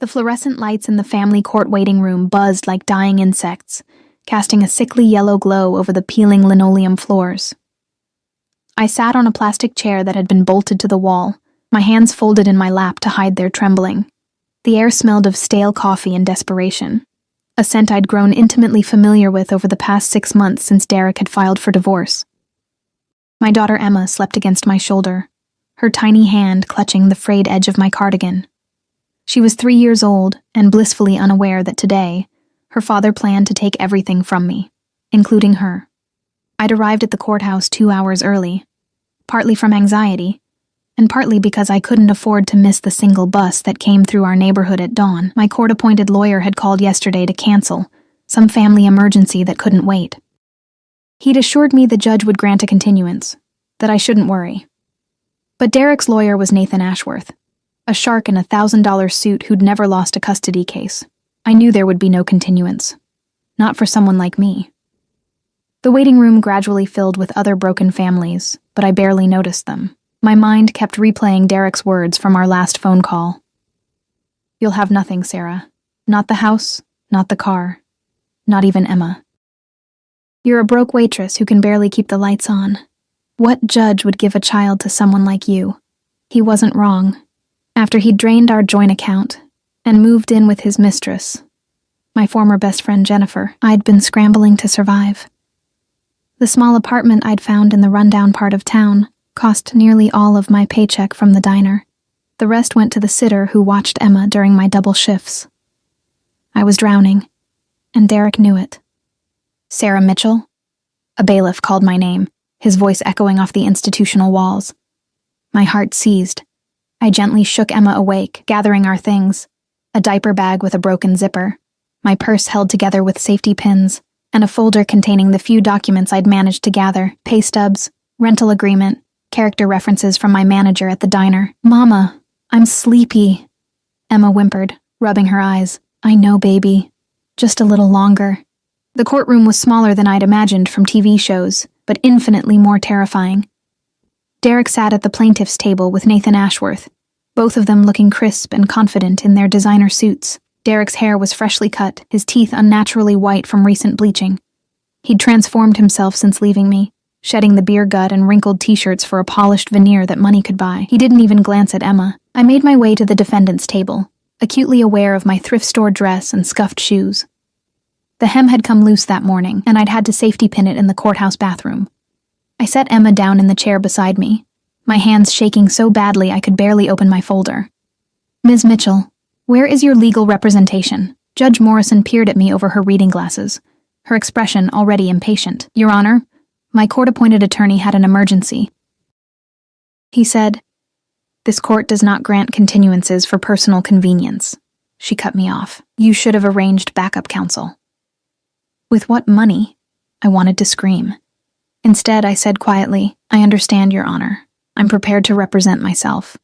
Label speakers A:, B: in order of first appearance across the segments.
A: The fluorescent lights in the family court waiting room buzzed like dying insects, casting a sickly yellow glow over the peeling linoleum floors. I sat on a plastic chair that had been bolted to the wall, my hands folded in my lap to hide their trembling. The air smelled of stale coffee and desperation, a scent I'd grown intimately familiar with over the past 6 months since Derek had filed for divorce. My daughter Emma slept against my shoulder, her tiny hand clutching the frayed edge of my cardigan. She was 3 years old and blissfully unaware that today, her father planned to take everything from me, including her. I'd arrived at the courthouse 2 hours early, partly from anxiety, and partly because I couldn't afford to miss the single bus that came through our neighborhood at dawn. My court-appointed lawyer had called yesterday to cancel some family emergency that couldn't wait. He'd assured me the judge would grant a continuance, that I shouldn't worry. But Derek's lawyer was Nathan Ashworth, a shark in a $1,000 suit who'd never lost a custody case. I knew there would be no continuance. Not for someone like me. The waiting room gradually filled with other broken families, but I barely noticed them. My mind kept replaying Derek's words from our last phone call. "You'll have nothing, Sarah. Not the house, not the car, not even Emma. You're a broke waitress who can barely keep the lights on. What judge would give a child to someone like you?" He wasn't wrong. After he'd drained our joint account and moved in with his mistress, my former best friend Jennifer, I'd been scrambling to survive. The small apartment I'd found in the rundown part of town cost nearly all of my paycheck from the diner. The rest went to the sitter who watched Emma during my double shifts. I was drowning, and Derek knew it. "Sarah Mitchell?" A bailiff called my name, his voice echoing off the institutional walls. My heart seized. I gently shook Emma awake, gathering our things, a diaper bag with a broken zipper, my purse held together with safety pins, and a folder containing the few documents I'd managed to gather: pay stubs, rental agreement, character references from my manager at the diner. "Mama, I'm sleepy," Emma whimpered, rubbing her eyes. "I know, baby. Just a little longer." The courtroom was smaller than I'd imagined from TV shows, but infinitely more terrifying. Derek sat at the plaintiff's table with Nathan Ashworth, both of them looking crisp and confident in their designer suits. Derek's hair was freshly cut, his teeth unnaturally white from recent bleaching. He'd transformed himself since leaving me, shedding the beer gut and wrinkled t-shirts for a polished veneer that money could buy. He didn't even glance at Emma. I made my way to the defendant's table, acutely aware of my thrift store dress and scuffed shoes. The hem had come loose that morning, and I'd had to safety pin it in the courthouse bathroom. I set Emma down in the chair beside me, my hands shaking so badly I could barely open my folder. "Ms. Mitchell, where is your legal representation?" Judge Morrison peered at me over her reading glasses, her expression already impatient. "Your Honor, my court-appointed attorney had an emergency," he said. "This court does not grant continuances for personal convenience." She cut me off. "You should have arranged backup counsel." With what money? I wanted to scream. Instead, I said quietly, "I understand, Your Honor. I'm prepared to represent myself."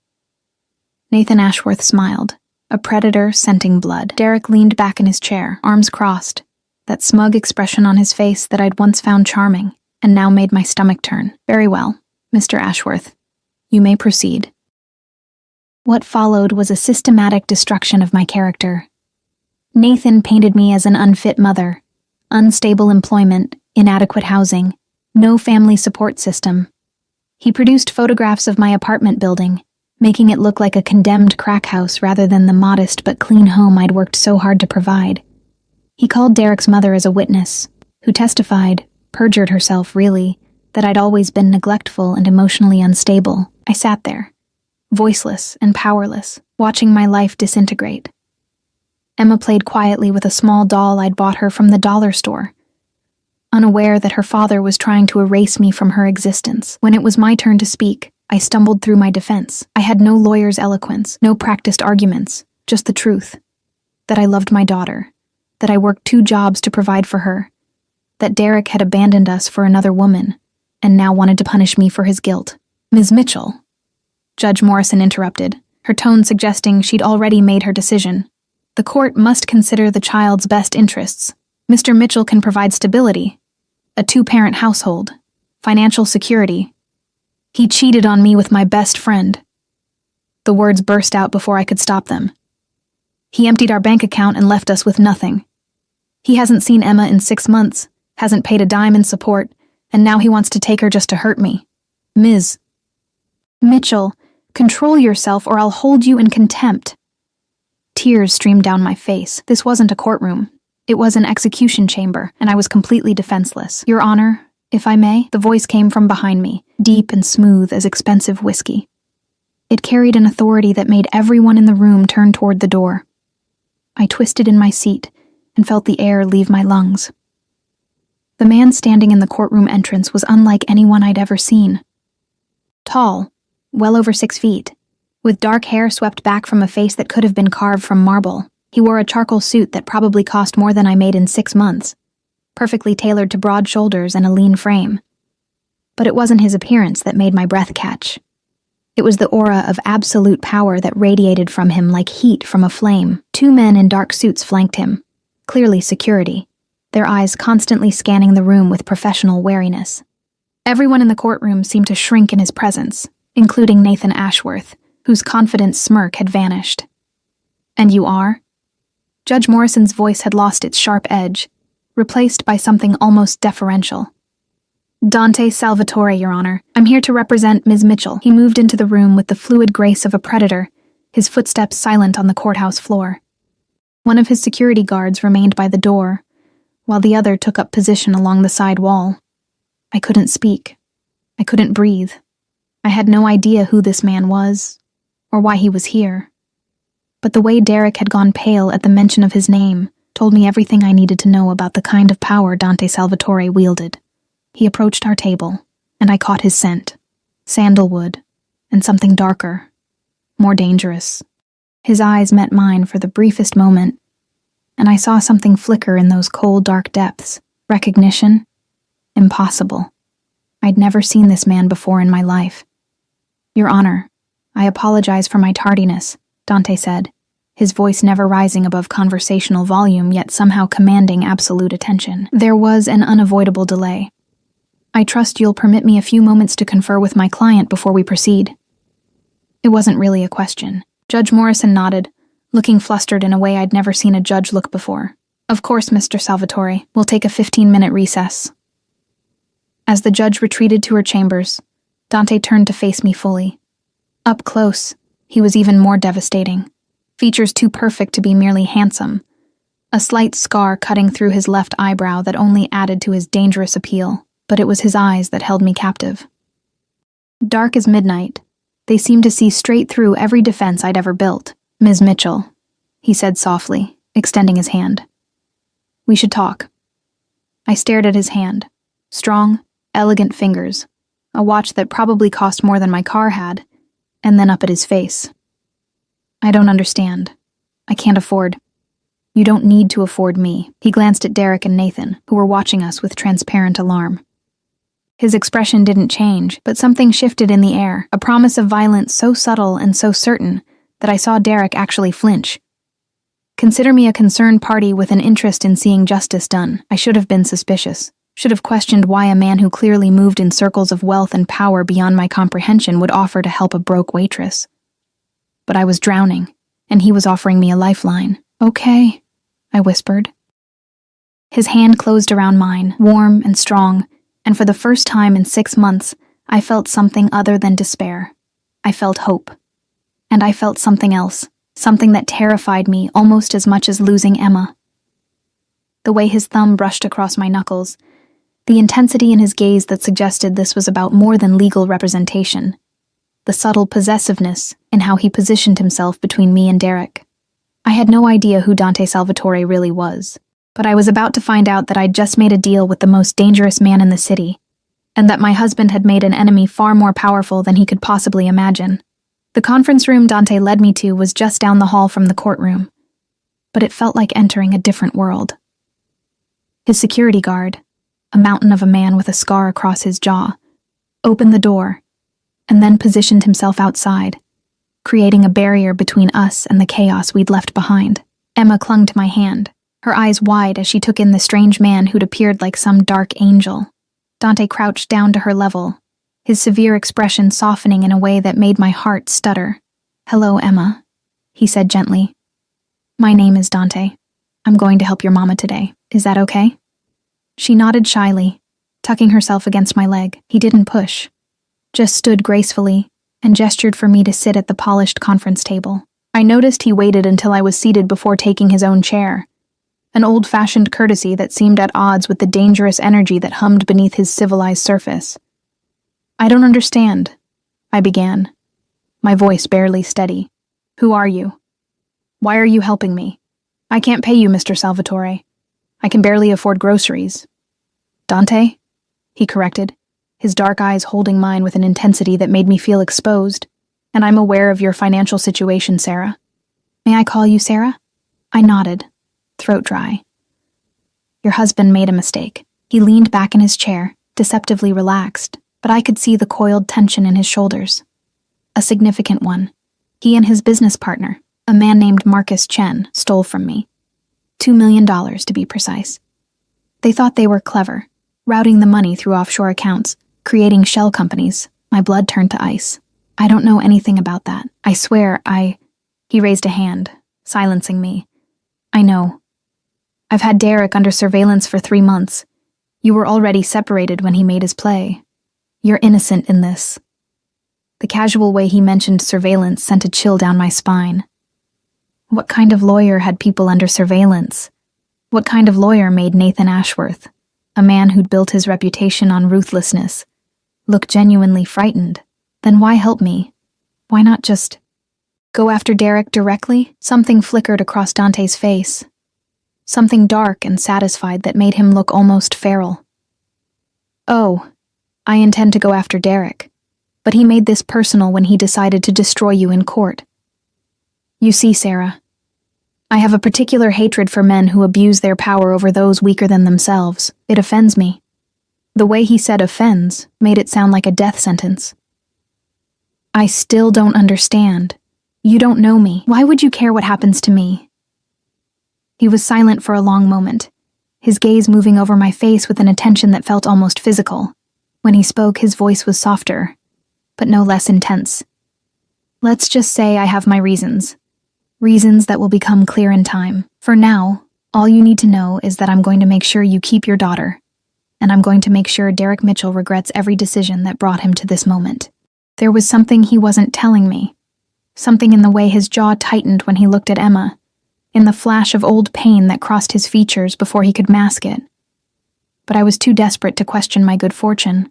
A: Nathan Ashworth smiled, a predator scenting blood. Derek leaned back in his chair, arms crossed, that smug expression on his face that I'd once found charming, and now made my stomach turn. "Very well, Mr. Ashworth. You may proceed." What followed was a systematic destruction of my character. Nathan painted me as an unfit mother, unstable employment, inadequate housing, no family support system. He produced photographs of my apartment building, making it look like a condemned crack house rather than the modest but clean home I'd worked so hard to provide. He called Derek's mother as a witness, who testified, perjured herself really, that I'd always been neglectful and emotionally unstable. I sat there, voiceless and powerless, watching my life disintegrate. Emma played quietly with a small doll I'd bought her from the dollar store, unaware that her father was trying to erase me from her existence. When it was my turn to speak, I stumbled through my defense. I had no lawyer's eloquence, no practiced arguments, just the truth. That I loved my daughter, that I worked 2 jobs to provide for her, that Derek had abandoned us for another woman, and now wanted to punish me for his guilt. "Ms. Mitchell," Judge Morrison interrupted, her tone suggesting she'd already made her decision. "The court must consider the child's best interests. Mr. Mitchell can provide stability, a 2-parent household, financial security. He cheated on me with my best friend." The words burst out before I could stop them. He emptied our bank account and left us with nothing. He hasn't seen Emma in 6 months, hasn't paid a dime in support, and now he wants to take her just to hurt me. Ms. Mitchell, control yourself or I'll hold you in contempt. Tears streamed down my face. This wasn't a courtroom. It was an execution chamber, and I was completely defenseless. Your Honor, if I may, the voice came from behind me, deep and smooth as expensive whiskey. It carried an authority that made everyone in the room turn toward the door. I twisted in my seat and felt the air leave my lungs. The man standing in the courtroom entrance was unlike anyone I'd ever seen. Tall, well over 6 feet, with dark hair swept back from a face that could have been carved from marble. He wore a charcoal suit that probably cost more than I made in 6 months, perfectly tailored to broad shoulders and a lean frame. But it wasn't his appearance that made my breath catch. It was the aura of absolute power that radiated from him like heat from a flame. 2 men in dark suits flanked him, clearly security, their eyes constantly scanning the room with professional wariness. Everyone in the courtroom seemed to shrink in his presence, including Nathan Ashworth, whose confident smirk had vanished. And you are? Judge Morrison's voice had lost its sharp edge, replaced by something almost deferential. Dante Salvatore, Your Honor. I'm here to represent Ms. Mitchell. He moved into the room with the fluid grace of a predator, his footsteps silent on the courthouse floor. One of his security guards remained by the door, while the other took up position along the side wall. I couldn't speak. I couldn't breathe. I had no idea who this man was, or why he was here. But the way Derek had gone pale at the mention of his name told me everything I needed to know about the kind of power Dante Salvatore wielded. He approached our table, and I caught his scent. Sandalwood, and something darker, more dangerous. His eyes met mine for the briefest moment, and I saw something flicker in those cold, dark depths. Recognition? Impossible. I'd never seen this man before in my life. Your Honor, I apologize for my tardiness, Dante said, his voice never rising above conversational volume yet somehow commanding absolute attention. There was an unavoidable delay. I trust you'll permit me a few moments to confer with my client before we proceed. It wasn't really a question. Judge Morrison nodded, looking flustered in a way I'd never seen a judge look before. Of course, Mr. Salvatore, we'll take a 15-minute recess. As the judge retreated to her chambers, Dante turned to face me fully. Up close, he was even more devastating. Features too perfect to be merely handsome. A slight scar cutting through his left eyebrow that only added to his dangerous appeal, but it was his eyes that held me captive. Dark as midnight, they seemed to see straight through every defense I'd ever built. Ms. Mitchell, he said softly, extending his hand. We should talk. I stared at his hand. Strong, elegant fingers, a watch that probably cost more than my car had, and then up at his face. I don't understand. I can't afford. You don't need to afford me. He glanced at Derek and Nathan, who were watching us with transparent alarm. His expression didn't change, but something shifted in the air, a promise of violence so subtle and so certain that I saw Derek actually flinch. Consider me a concerned party with an interest in seeing justice done. I should have been suspicious. Should have questioned why a man who clearly moved in circles of wealth and power beyond my comprehension would offer to help a broke waitress. But I was drowning, and he was offering me a lifeline. Okay, I whispered. His hand closed around mine, warm and strong, and for the first time in 6 months, I felt something other than despair. I felt hope. And I felt something else, something that terrified me almost as much as losing Emma. The way his thumb brushed across my knuckles, the intensity in his gaze that suggested this was about more than legal representation, the subtle possessiveness in how he positioned himself between me and Derek. I had no idea who Dante Salvatore really was, but I was about to find out that I'd just made a deal with the most dangerous man in the city, and that my husband had made an enemy far more powerful than he could possibly imagine. The conference room Dante led me to was just down the hall from the courtroom, but it felt like entering a different world. His security guard, a mountain of a man with a scar across his jaw, opened the door, and then positioned himself outside, creating a barrier between us and the chaos we'd left behind. Emma clung to my hand, her eyes wide as she took in the strange man who'd appeared like some dark angel. Dante crouched down to her level, his severe expression softening in a way that made my heart stutter. "Hello, Emma," he said gently. My name is Dante. I'm going to help your mama today. Is that okay? She nodded shyly, tucking herself against my leg. He didn't push, just stood gracefully and gestured for me to sit at the polished conference table. I noticed he waited until I was seated before taking his own chair, an old-fashioned courtesy that seemed at odds with the dangerous energy that hummed beneath his civilized surface. I don't understand, I began, my voice barely steady. Who are you? Why are you helping me? I can't pay you, Mr. Salvatore. I can barely afford groceries. Dante? He corrected, his dark eyes holding mine with an intensity that made me feel exposed. And I'm aware of your financial situation, Sarah. May I call you Sarah? I nodded, throat dry. Your husband made a mistake. He leaned back in his chair, deceptively relaxed, but I could see the coiled tension in his shoulders. A significant one. He and his business partner, a man named Marcus Chen, stole from me. $2 million, to be precise. They thought they were clever, routing the money through offshore accounts, creating shell companies. My blood turned to ice. I don't know anything about that. I swear, He raised a hand, silencing me. I know. I've had Derek under surveillance for 3 months. You were already separated when he made his play. You're innocent in this. The casual way he mentioned surveillance sent a chill down my spine. What kind of lawyer had people under surveillance? What kind of lawyer made Nathan Ashworth, a man who'd built his reputation on ruthlessness, look genuinely frightened? Then why help me? Why not just go after Derek directly? Something flickered across Dante's face. Something dark and satisfied that made him look almost feral. Oh, I intend to go after Derek, but he made this personal when he decided to destroy you in court. You see, Sarah, I have a particular hatred for men who abuse their power over those weaker than themselves. It offends me. The way he said offends made it sound like a death sentence. I still don't understand. You don't know me. Why would you care what happens to me? He was silent for a long moment, his gaze moving over my face with an attention that felt almost physical. When he spoke, his voice was softer, but no less intense. Let's just say I have my reasons. Reasons that will become clear in time. For now, all you need to know is that I'm going to make sure you keep your daughter, and I'm going to make sure Derek Mitchell regrets every decision that brought him to this moment. There was something he wasn't telling me. Something in the way his jaw tightened when he looked at Emma, in the flash of old pain that crossed his features before he could mask it. But I was too desperate to question my good fortune.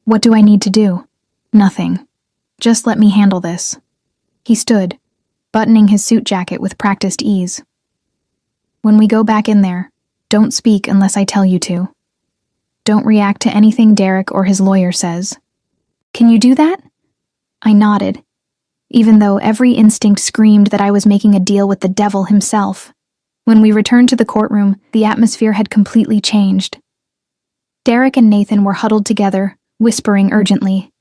A: What do I need to do? Nothing. Just let me handle this. He stood, buttoning his suit jacket with practiced ease. When we go back in there, don't speak unless I tell you to. Don't react to anything Derek or his lawyer says. Can you do that? I nodded, even though every instinct screamed that I was making a deal with the devil himself. When we returned to the courtroom, the atmosphere had completely changed. Derek and Nathan were huddled together, whispering urgently.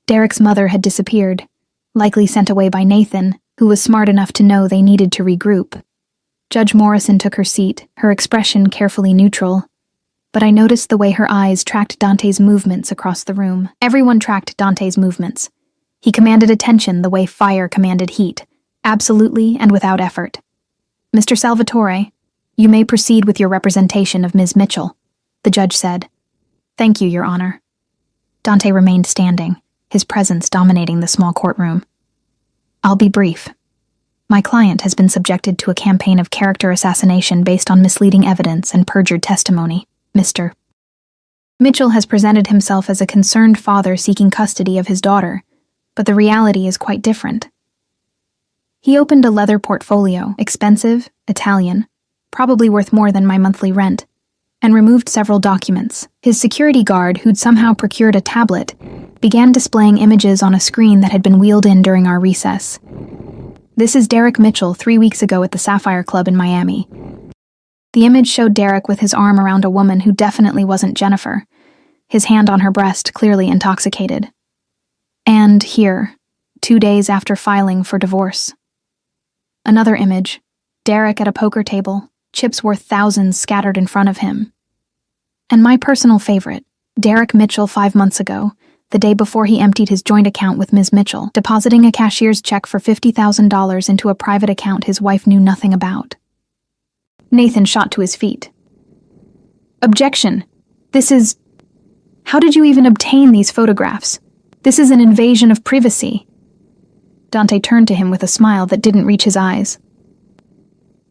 A: Derek's mother had disappeared, likely sent away by Nathan, who was smart enough to know they needed to regroup. Judge Morrison took her seat, her expression carefully neutral, but I noticed the way her eyes tracked Dante's movements across the room. Everyone tracked Dante's movements. He commanded attention the way fire commanded heat, absolutely and without effort. Mr. Salvatore, you may proceed with your representation of Ms. Mitchell, the judge said. Thank you, Your Honor. Dante remained standing, his presence dominating the small courtroom. I'll be brief. My client has been subjected to a campaign of character assassination based on misleading evidence and perjured testimony. Mr. Mitchell has presented himself as a concerned father seeking custody of his daughter, but the reality is quite different. He opened a leather portfolio, expensive, Italian, probably worth more than my monthly rent, and removed several documents. His security guard, who'd somehow procured a tablet, began displaying images on a screen that had been wheeled in during our recess. This is Derek Mitchell 3 weeks ago at the Sapphire Club in Miami. The image showed Derek with his arm around a woman who definitely wasn't Jennifer, his hand on her breast clearly intoxicated. And here, 2 days after filing for divorce. Another image, Derek at a poker table, chips worth thousands scattered in front of him. And my personal favorite, Derek Mitchell 5 months ago, the day before he emptied his joint account with Ms. Mitchell, depositing a cashier's check for $50,000 into a private account his wife knew nothing about. Nathan shot to his feet. Objection. This is... How did you even obtain these photographs? This is an invasion of privacy. Dante turned to him with a smile that didn't reach his eyes.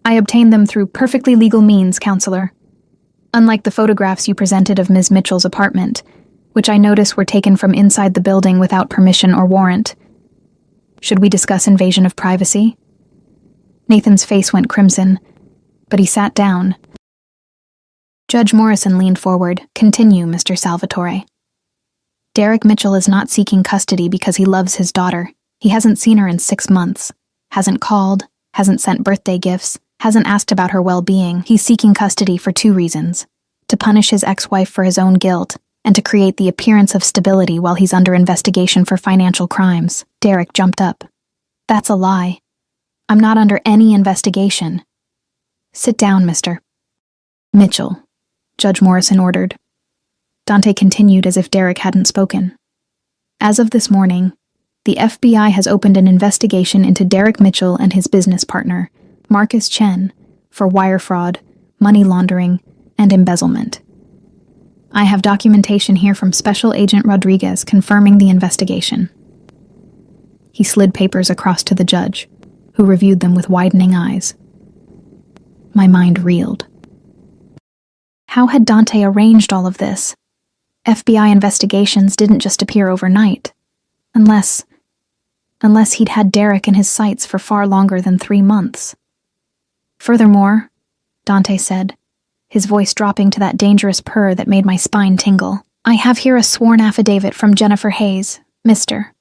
A: I obtained them through perfectly legal means, counselor. Unlike the photographs you presented of Ms. Mitchell's apartment, which I notice were taken from inside the building without permission or warrant. Should we discuss invasion of privacy? Nathan's face went crimson, but he sat down. Judge Morrison leaned forward. Continue, Mr. Salvatore. Derek Mitchell is not seeking custody because he loves his daughter. He hasn't seen her in 6 months, hasn't called, hasn't sent birthday gifts, hasn't asked about her well-being. He's seeking custody for 2 reasons: to punish his ex-wife for his own guilt, and to create the appearance of stability while he's under investigation for financial crimes. Derek jumped up. That's a lie. I'm not under any investigation. Sit down, Mr. Mitchell, Judge Morrison ordered. Dante continued as if Derek hadn't spoken. As of this morning, the FBI has opened an investigation into Derek Mitchell and his business partner, Marcus Chen, for wire fraud, money laundering, and embezzlement. I have documentation here from Special Agent Rodriguez confirming the investigation. He slid papers across to the judge, who reviewed them with widening eyes. My mind reeled. How had Dante arranged all of this? FBI investigations didn't just appear overnight. Unless he'd had Derek in his sights for far longer than 3 months. Furthermore, Dante said, his voice dropping to that dangerous purr that made my spine tingle, I have here a sworn affidavit from Jennifer Hayes, Mr.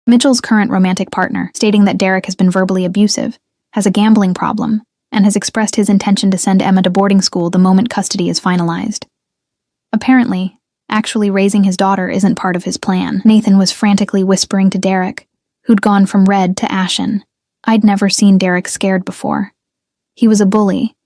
A: Mitchell's current romantic partner, stating that Derek has been verbally abusive, has a gambling problem, and has expressed his intention to send Emma to boarding school the moment custody is finalized. Apparently, actually raising his daughter isn't part of his plan. Nathan was frantically whispering to Derek, who'd gone from red to ashen. I'd never seen Derek scared before. He was a bully,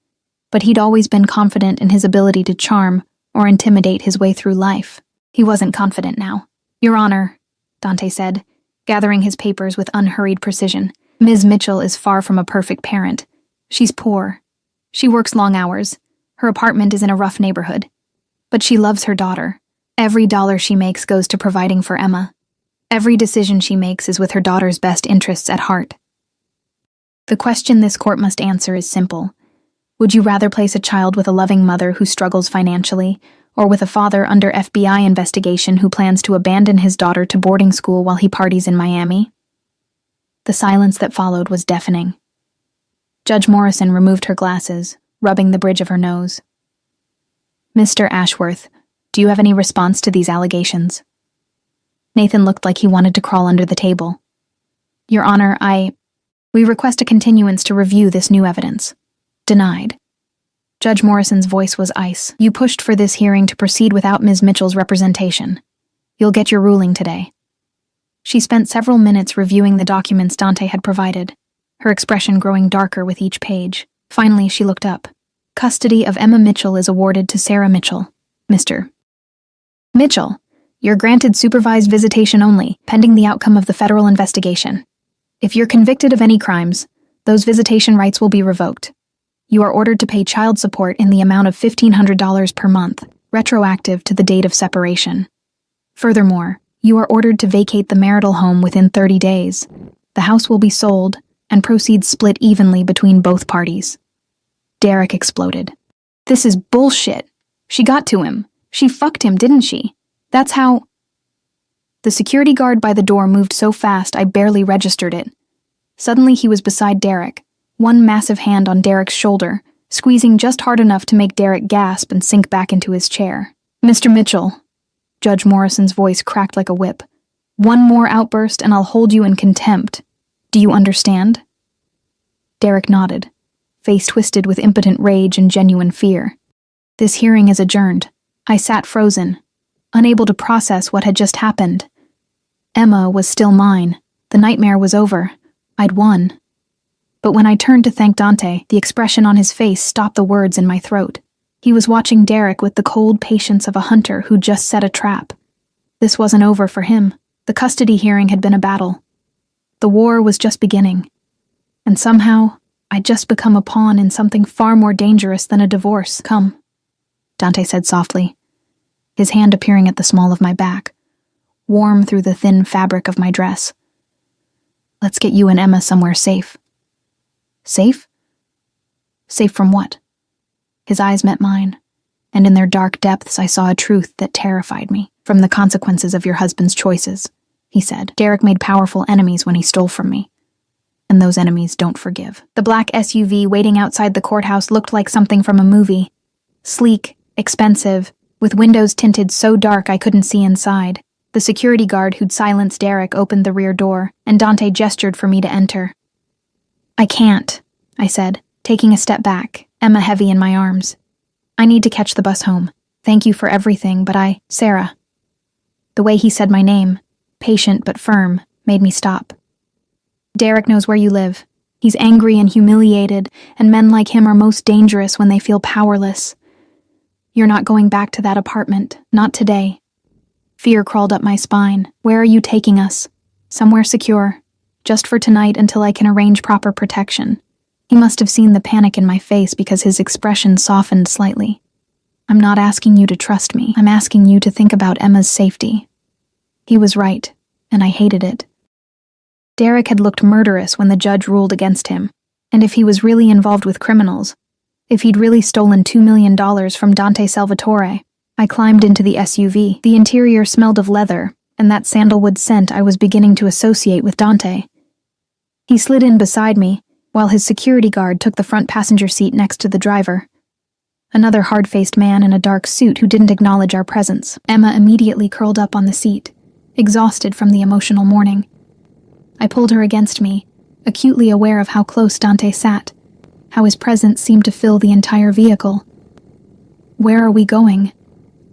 A: but he'd always been confident in his ability to charm or intimidate his way through life. He wasn't confident now. Your Honor, Dante said, gathering his papers with unhurried precision. Ms. Mitchell is far from a perfect parent. She's poor. She works long hours. Her apartment is in a rough neighborhood. But she loves her daughter. Every dollar she makes goes to providing for Emma. Every decision she makes is with her daughter's best interests at heart. The question this court must answer is simple. Would you rather place a child with a loving mother who struggles financially, or with a father under FBI investigation who plans to abandon his daughter to boarding school while he parties in Miami? The silence that followed was deafening. Judge Morrison removed her glasses, rubbing the bridge of her nose. Mr. Ashworth, do you have any response to these allegations? Nathan looked like he wanted to crawl under the table. Your Honor, we request a continuance to review this new evidence. Denied. Judge Morrison's voice was ice. You pushed for this hearing to proceed without Ms. Mitchell's representation. You'll get your ruling today. She spent several minutes reviewing the documents Dante had provided, her expression growing darker with each page. Finally, she looked up. Custody of Emma Mitchell is awarded to Sarah Mitchell. Mr. Mitchell, you're granted supervised visitation only, pending the outcome of the federal investigation. If you're convicted of any crimes, those visitation rights will be revoked. You are ordered to pay child support in the amount of $1,500 per month, retroactive to the date of separation. Furthermore, you are ordered to vacate the marital home within 30 days. The house will be sold, and proceeds split evenly between both parties. Derek exploded. This is bullshit. She got to him. She fucked him, didn't she? That's how... The security guard by the door moved so fast I barely registered it. Suddenly he was beside Derek, one massive hand on Derek's shoulder, squeezing just hard enough to make Derek gasp and sink back into his chair. Mr. Mitchell, Judge Morrison's voice cracked like a whip. One more outburst and I'll hold you in contempt. Do you understand? Derek nodded, face twisted with impotent rage and genuine fear. This hearing is adjourned. I sat frozen, unable to process what had just happened. Emma was still mine. The nightmare was over. I'd won. But when I turned to thank Dante, the expression on his face stopped the words in my throat. He was watching Derek with the cold patience of a hunter who just set a trap. This wasn't over for him. The custody hearing had been a battle. The war was just beginning. And somehow, I'd just become a pawn in something far more dangerous than a divorce. Come, Dante said softly, his hand appearing at the small of my back, warm through the thin fabric of my dress. Let's get you and Emma somewhere safe. Safe? Safe from what? His eyes met mine, and in their dark depths I saw a truth that terrified me. From the consequences of your husband's choices, he said. Derek made powerful enemies when he stole from me. And those enemies don't forgive. The black SUV waiting outside the courthouse looked like something from a movie. Sleek, expensive, with windows tinted so dark I couldn't see inside. The security guard who'd silenced Derek opened the rear door, and Dante gestured for me to enter. I can't, I said, taking a step back, Emma heavy in my arms. I need to catch the bus home. Thank you for everything, but Sarah. The way he said my name, patient but firm, made me stop. Derek knows where you live. He's angry and humiliated, and men like him are most dangerous when they feel powerless. You're not going back to that apartment, not today. Fear crawled up my spine. Where are you taking us? Somewhere secure, just for tonight until I can arrange proper protection. He must have seen the panic in my face because his expression softened slightly. I'm not asking you to trust me. I'm asking you to think about Emma's safety. He was right, and I hated it. Derek had looked murderous when the judge ruled against him, and if he was really involved with criminals, if he'd really stolen $2 million from Dante Salvatore, I climbed into the SUV. The interior smelled of leather, and that sandalwood scent I was beginning to associate with Dante. He slid in beside me, while his security guard took the front passenger seat next to the driver. Another hard-faced man in a dark suit who didn't acknowledge our presence. Emma immediately curled up on the seat, exhausted from the emotional morning. I pulled her against me, acutely aware of how close Dante sat, how his presence seemed to fill the entire vehicle. Where are we going?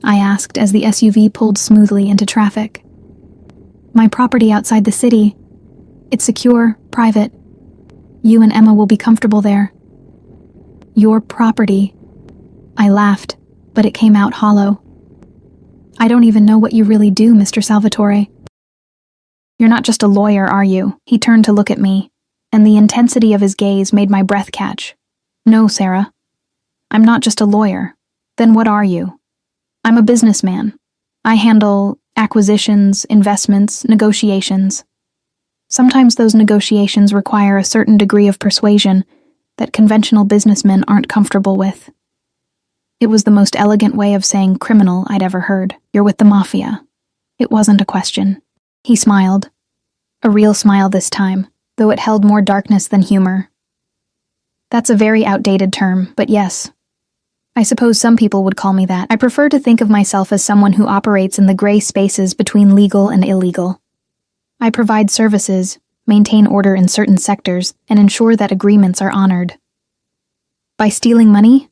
A: I asked as the SUV pulled smoothly into traffic. My property outside the city. It's secure, private. You and Emma will be comfortable there. Your property. I laughed, but it came out hollow. I don't even know what you really do, Mr. Salvatore. You're not just a lawyer, are you? He turned to look at me, and the intensity of his gaze made my breath catch. No, Sarah. I'm not just a lawyer. Then what are you? I'm a businessman. I handle acquisitions, investments, negotiations. Sometimes those negotiations require a certain degree of persuasion that conventional businessmen aren't comfortable with. It was the most elegant way of saying criminal I'd ever heard. You're with the Mafia. It wasn't a question. He smiled. A real smile this time, though it held more darkness than humor. That's a very outdated term, but yes. I suppose some people would call me that. I prefer to think of myself as someone who operates in the gray spaces between legal and illegal. I provide services, maintain order in certain sectors, and ensure that agreements are honored. By stealing money?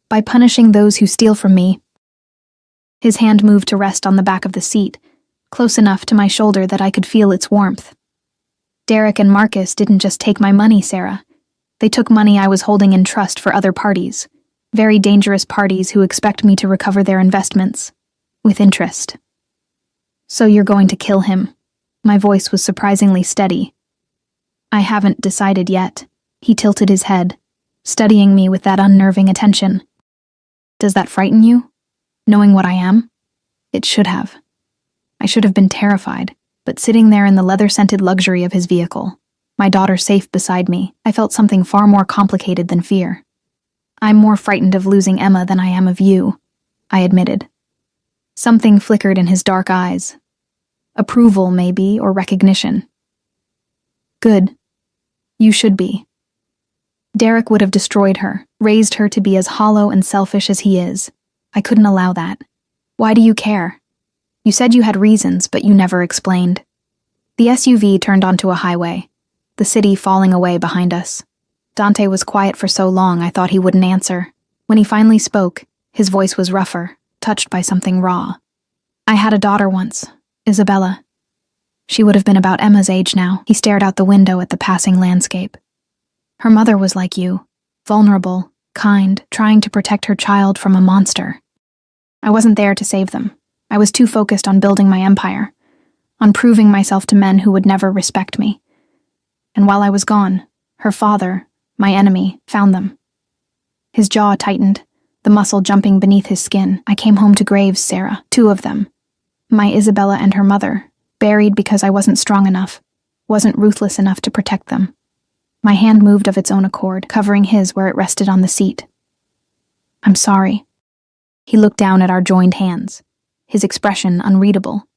A: By punishing those who steal from me. His hand moved to rest on the back of the seat, close enough to my shoulder that I could feel its warmth. Derek and Marcus didn't just take my money, Sarah. They took money I was holding in trust for other parties. Very dangerous parties who expect me to recover their investments. With interest. So you're going to kill him. My voice was surprisingly steady. I haven't decided yet. He tilted his head, studying me with that unnerving attention. Does that frighten you? Knowing what I am? It should have. I should have been terrified, but sitting there in the leather-scented luxury of his vehicle, my daughter safe beside me, I felt something far more complicated than fear. I'm more frightened of losing Emma than I am of you, I admitted. Something flickered in his dark eyes. Approval, maybe, or recognition. Good. You should be. Derek would have destroyed her, raised her to be as hollow and selfish as he is. I couldn't allow that. Why do you care? You said you had reasons, but you never explained. The SUV turned onto a highway, the city falling away behind us. Dante was quiet for so long I thought he wouldn't answer. When he finally spoke, his voice was rougher, touched by something raw. I had a daughter once, Isabella. She would have been about Emma's age now. He stared out the window at the passing landscape. Her mother was like you, vulnerable, kind, trying to protect her child from a monster. I wasn't there to save them. I was too focused on building my empire, on proving myself to men who would never respect me. And while I was gone, her father, my enemy, found them. His jaw tightened, the muscle jumping beneath his skin. I came home to graves, Sarah, 2 of them. My Isabella and her mother, buried because I wasn't strong enough, wasn't ruthless enough to protect them. My hand moved of its own accord, covering his where it rested on the seat. I'm sorry. He looked down at our joined hands, his expression unreadable.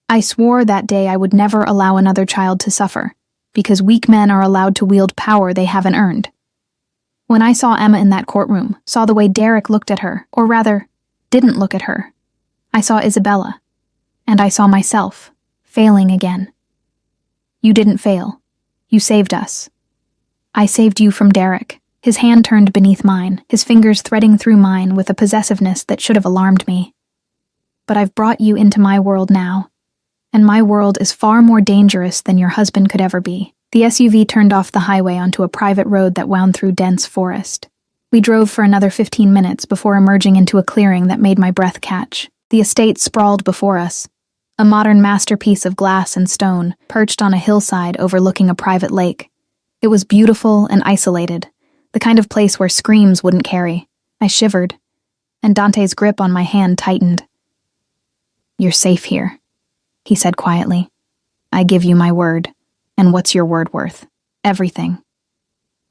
A: I swore that day I would never allow another child to suffer, because weak men are allowed to wield power they haven't earned. When I saw Emma in that courtroom, saw the way Derek looked at her, or rather, didn't look at her, I saw Isabella, and I saw myself, failing again. You didn't fail. You saved us. I saved you from Derek. His hand turned beneath mine, his fingers threading through mine with a possessiveness that should have alarmed me. But I've brought you into my world now, and my world is far more dangerous than your husband could ever be. The SUV turned off the highway onto a private road that wound through dense forest. We drove for another 15 minutes before emerging into a clearing that made my breath catch. The estate sprawled before us, a modern masterpiece of glass and stone, perched on a hillside overlooking a private lake. It was beautiful and isolated, the kind of place where screams wouldn't carry. I shivered, and Dante's grip on my hand tightened. You're safe here, he said quietly. I give you my word. And what's your word worth? Everything.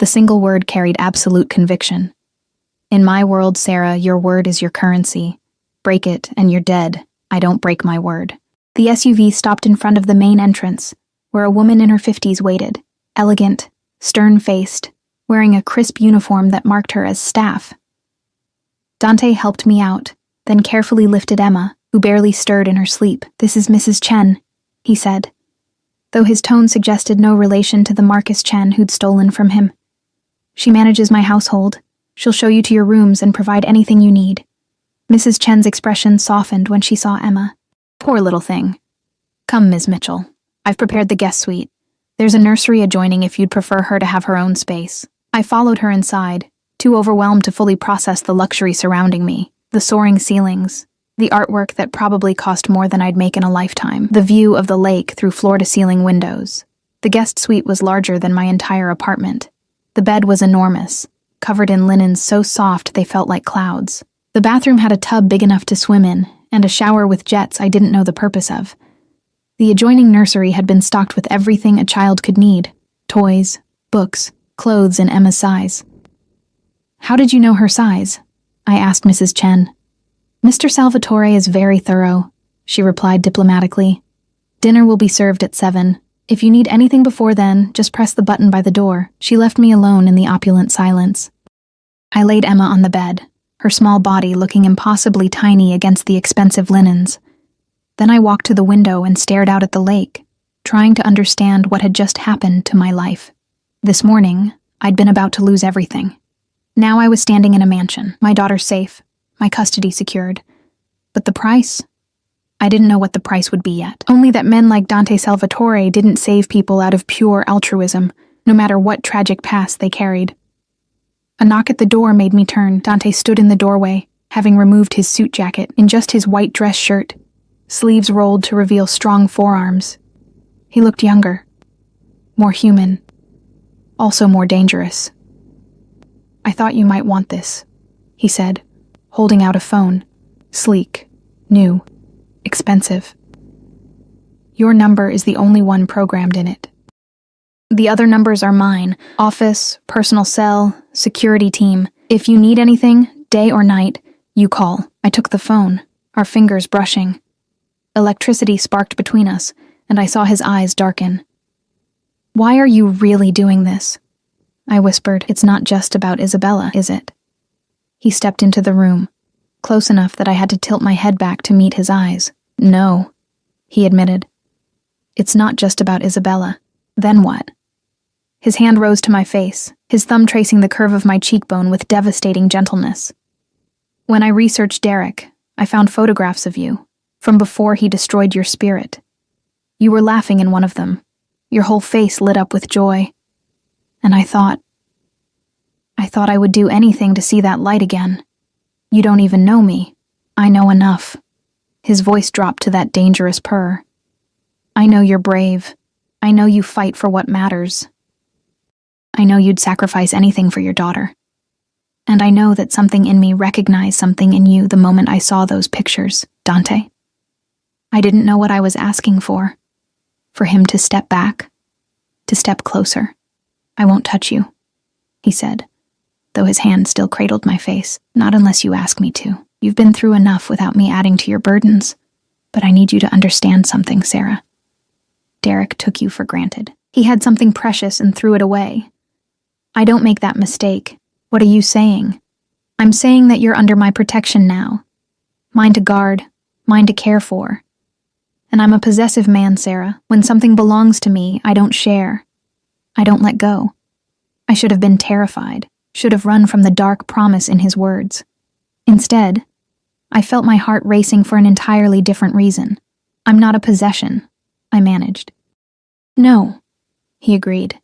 A: The single word carried absolute conviction. In my world, Sarah, your word is your currency. Break it, and you're dead. I don't break my word. The SUV stopped in front of the main entrance, where a woman in her 50s waited, elegant, stern-faced, wearing a crisp uniform that marked her as staff. Dante helped me out, then carefully lifted Emma, who barely stirred in her sleep. This is Mrs. Chen, he said, though his tone suggested no relation to the Marcus Chen who'd stolen from him. She manages my household. She'll show you to your rooms and provide anything you need. Mrs. Chen's expression softened when she saw Emma. Poor little thing. Come, Ms. Mitchell. I've prepared the guest suite. There's a nursery adjoining if you'd prefer her to have her own space. I followed her inside, too overwhelmed to fully process the luxury surrounding me, the soaring ceilings, the artwork that probably cost more than I'd make in a lifetime, the view of the lake through floor-to-ceiling windows. The guest suite was larger than my entire apartment. The bed was enormous, covered in linens so soft they felt like clouds. The bathroom had a tub big enough to swim in, and a shower with jets I didn't know the purpose of. The adjoining nursery had been stocked with everything a child could need: toys, books, clothes in Emma's size. How did you know her size? I asked Mrs. Chen. Mr. Salvatore is very thorough, she replied diplomatically. Dinner will be served at 7. If you need anything before then, just press the button by the door. She left me alone in the opulent silence. I laid Emma on the bed, her small body looking impossibly tiny against the expensive linens. Then I walked to the window and stared out at the lake, trying to understand what had just happened to my life. This morning, I'd been about to lose everything. Now I was standing in a mansion, my daughter safe, my custody secured. But the price? I didn't know what the price would be yet. Only that men like Dante Salvatore didn't save people out of pure altruism, no matter what tragic past they carried. A knock at the door made me turn. Dante stood in the doorway, having removed his suit jacket, in just his white dress shirt, sleeves rolled to reveal strong forearms. He looked younger, more human, also more dangerous. I thought you might want this, he said, holding out a phone, sleek, new, expensive. Your number is the only one programmed in it. The other numbers are mine: office, personal cell, security team. If you need anything, day or night, you call. I took the phone, our fingers brushing. Electricity sparked between us, and I saw his eyes darken. Why are you really doing this? I whispered. It's not just about Isabella, is it? He stepped into the room, close enough that I had to tilt my head back to meet his eyes. No, he admitted. It's not just about Isabella. Then what? His hand rose to my face, his thumb tracing the curve of my cheekbone with devastating gentleness. When I researched Derek, I found photographs of you, from before he destroyed your spirit. You were laughing in one of them, your whole face lit up with joy. And I thought I would do anything to see that light again. You don't even know me. I know enough. His voice dropped to that dangerous purr. I know you're brave. I know you fight for what matters. I know you'd sacrifice anything for your daughter. And I know that something in me recognized something in you the moment I saw those pictures, Dante. I didn't know what I was asking for. For him to step back, to step closer. I won't touch you, he said, though his hand still cradled my face. Not unless you ask me to. You've been through enough without me adding to your burdens. But I need you to understand something, Sarah. Derek took you for granted. He had something precious and threw it away. I don't make that mistake. What are you saying? I'm saying that you're under my protection now. Mine to guard, mine to care for. And I'm a possessive man, Sarah. When something belongs to me, I don't share. I don't let go. I should have been terrified, should have run from the dark promise in his words. Instead, I felt my heart racing for an entirely different reason. I'm not a possession, I managed. No, he agreed,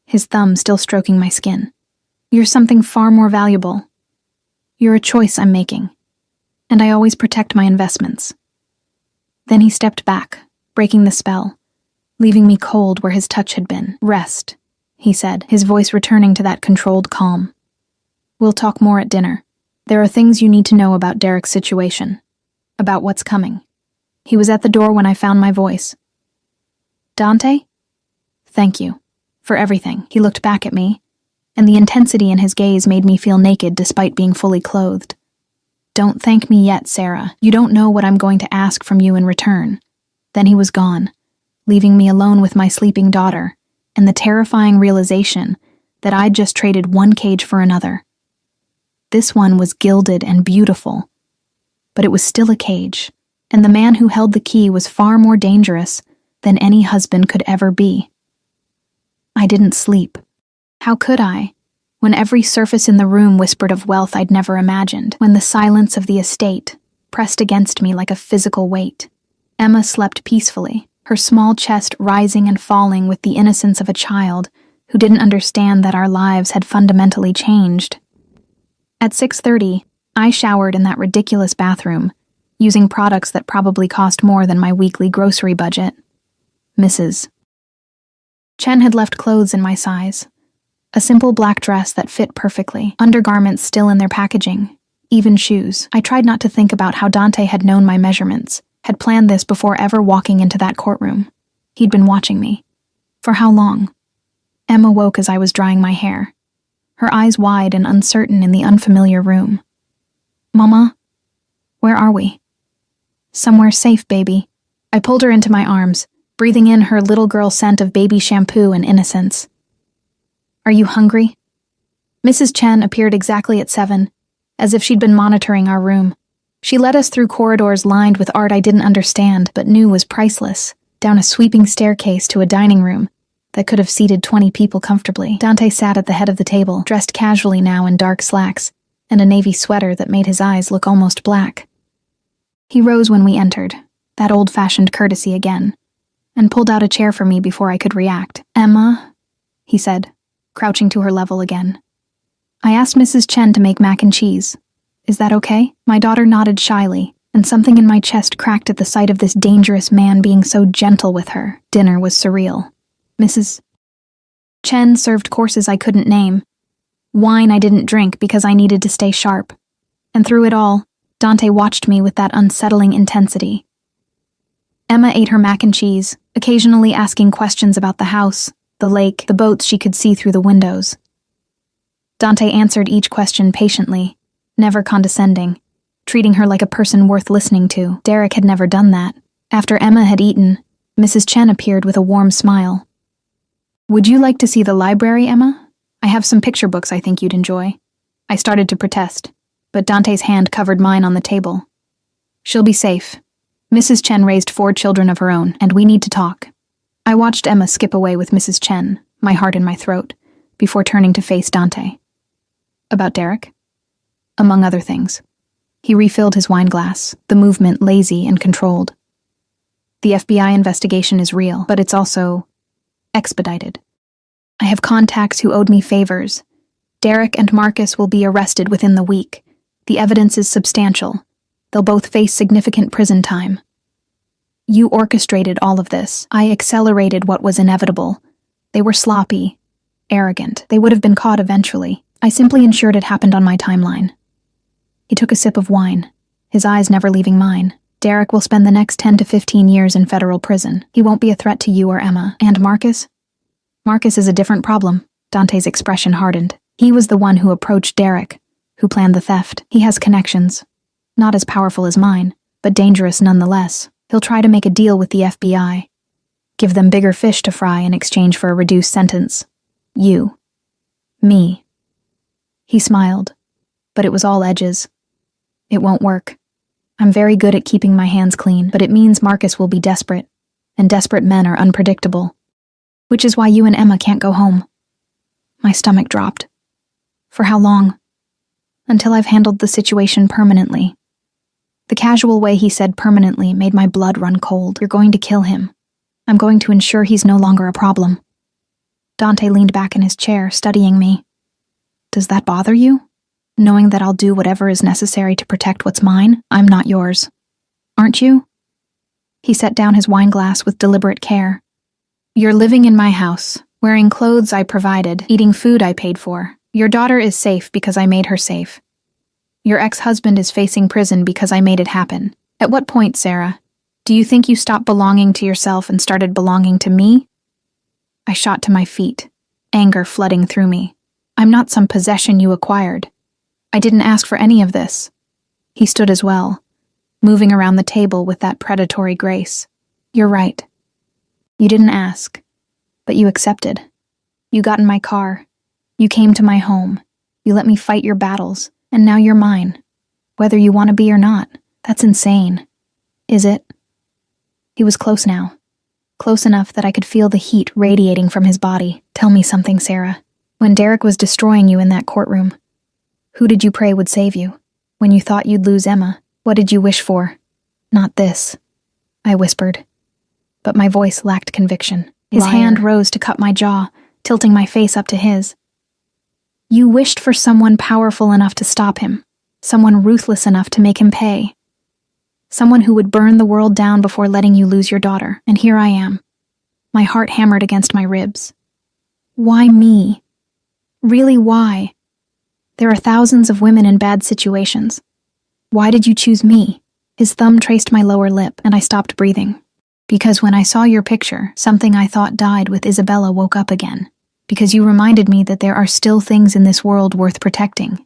A: his thumb still stroking my skin. You're something far more valuable. You're a choice I'm making, and I always protect my investments. Then he stepped back, breaking the spell, leaving me cold where his touch had been. Rest, he said, his voice returning to that controlled calm. We'll talk more at dinner. There are things you need to know about Derek's situation, about what's coming. He was at the door when I found my voice. Dante? Thank you. For everything. He looked back at me, and the intensity in his gaze made me feel naked despite being fully clothed. Don't thank me yet, Sarah. You don't know what I'm going to ask from you in return. Then he was gone, leaving me alone with my sleeping daughter, and the terrifying realization that I'd just traded one cage for another. This one was gilded and beautiful, but it was still a cage, and the man who held the key was far more dangerous than any husband could ever be. I didn't sleep. How could I, when every surface in the room whispered of wealth I'd never imagined, when the silence of the estate pressed against me like a physical weight? Emma slept peacefully, her small chest rising and falling with the innocence of a child who didn't understand that our lives had fundamentally changed. At 6:30, I showered in that ridiculous bathroom, using products that probably cost more than my weekly grocery budget. Mrs. Chen had left clothes in my size. A simple black dress that fit perfectly, undergarments still in their packaging, even shoes. I tried not to think about how Dante had known my measurements, had planned this before ever walking into that courtroom. He'd been watching me. For how long? Emma woke as I was drying my hair, her eyes wide and uncertain in the unfamiliar room. Mama, where are we? Somewhere safe, baby. I pulled her into my arms, breathing in her little girl scent of baby shampoo and innocence. Are you hungry? Mrs. Chen appeared exactly at 7, as if she'd been monitoring our room. She led us through corridors lined with art I didn't understand but knew was priceless, down a sweeping staircase to a dining room that could have seated 20 people comfortably. Dante sat at the head of the table, dressed casually now in dark slacks and a navy sweater that made his eyes look almost black. He rose when we entered, that old-fashioned courtesy again, and pulled out a chair for me before I could react. Emma, he said, crouching to her level again. I asked Mrs. Chen to make mac and cheese. Is that okay? My daughter nodded shyly, and something in my chest cracked at the sight of this dangerous man being so gentle with her. Dinner was surreal. Mrs. Chen served courses I couldn't name. Wine I didn't drink because I needed to stay sharp. And through it all, Dante watched me with that unsettling intensity. Emma ate her mac and cheese, occasionally asking questions about the house, the lake, the boats she could see through the windows. Dante answered each question patiently, never condescending, treating her like a person worth listening to. Derek had never done that. After Emma had eaten, Mrs. Chen appeared with a warm smile. Would you like to see the library, Emma? I have some picture books I think you'd enjoy. I started to protest, but Dante's hand covered mine on the table. She'll be safe. Mrs. Chen raised 4 children of her own, and we need to talk. I watched Emma skip away with Mrs. Chen, my heart in my throat, before turning to face Dante. About Derek? Among other things. He refilled his wine glass, the movement lazy and controlled. The FBI investigation is real, but it's also expedited. I have contacts who owed me favors. Derek and Marcus will be arrested within the week. The evidence is substantial. They'll both face significant prison time. You orchestrated all of this. I accelerated what was inevitable. They were sloppy, arrogant. They would have been caught eventually. I simply ensured it happened on my timeline. He took a sip of wine, his eyes never leaving mine. Derek will spend the next 10 to 15 years in federal prison. He won't be a threat to you or Emma. And Marcus? Marcus is a different problem. Dante's expression hardened. He was the one who approached Derek, who planned the theft. He has connections. Not as powerful as mine, but dangerous nonetheless. He'll try to make a deal with the FBI. Give them bigger fish to fry in exchange for a reduced sentence. You. Me. He smiled, but it was all edges. It won't work. I'm very good at keeping my hands clean, but it means Marcus will be desperate, and desperate men are unpredictable. Which is why you and Emma can't go home. My stomach dropped. For how long? Until I've handled the situation permanently. The casual way he said permanently made my blood run cold. You're going to kill him. I'm going to ensure he's no longer a problem. Dante leaned back in his chair, studying me. Does that bother you? Knowing that I'll do whatever is necessary to protect what's mine? I'm not yours. Aren't you? He set down his wine glass with deliberate care. You're living in my house, wearing clothes I provided, eating food I paid for. Your daughter is safe because I made her safe. Your ex-husband is facing prison because I made it happen. At what point, Sarah, do you think you stopped belonging to yourself and started belonging to me? I shot to my feet, anger flooding through me. I'm not some possession you acquired. I didn't ask for any of this. He stood as well, moving around the table with that predatory grace. You're right. You didn't ask, but you accepted. You got in my car. You came to my home. You let me fight your battles, and now you're mine. Whether you want to be or not, that's insane. Is it? He was close now. Close enough that I could feel the heat radiating from his body. Tell me something, Sarah. When Derek was destroying you in that courtroom, who did you pray would save you? When you thought you'd lose Emma, what did you wish for? Not this, I whispered. But my voice lacked conviction. His hand rose to cut my jaw, tilting my face up to his. You wished for someone powerful enough to stop him, someone ruthless enough to make him pay, someone who would burn the world down before letting you lose your daughter, and here I am. My heart hammered against my ribs. Why me? Really, why? There are thousands of women in bad situations. Why did you choose me? His thumb traced my lower lip, and I stopped breathing. Because when I saw your picture, something I thought died with Isabella woke up again. Because you reminded me that there are still things in this world worth protecting.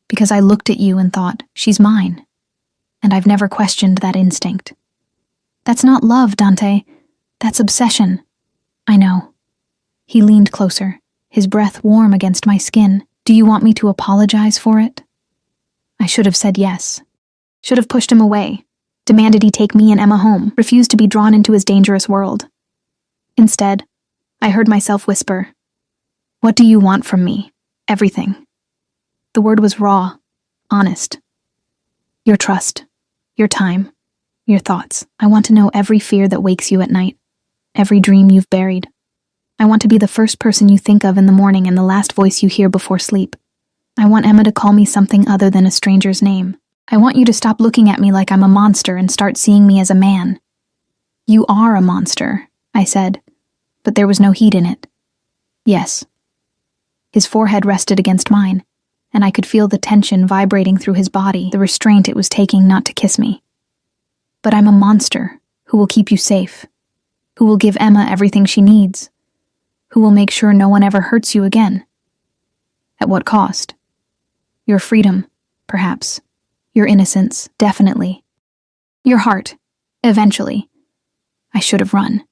A: Because I looked at you and thought, she's mine. And I've never questioned that instinct. That's not love, Dante. That's obsession. I know. He leaned closer, his breath warm against my skin. Do you want me to apologize for it? I should have said yes. Should have pushed him away. Demanded he take me and Emma home. Refused to be drawn into his dangerous world. Instead, I heard myself whisper, what do you want from me? Everything. The word was raw, honest. Your trust, your time, your thoughts. I want to know every fear that wakes you at night, every dream you've buried. I want to be the first person you think of in the morning and the last voice you hear before sleep. I want Emma to call me something other than a stranger's name. I want you to stop looking at me like I'm a monster and start seeing me as a man. You are a monster, I said, but there was no heat in it. Yes. His forehead rested against mine, and I could feel the tension vibrating through his body, the restraint it was taking not to kiss me. But I'm a monster who will keep you safe, who will give Emma everything she needs, who will make sure no one ever hurts you again. At what cost? Your freedom, perhaps. Your innocence, definitely. Your heart, eventually. I should have run.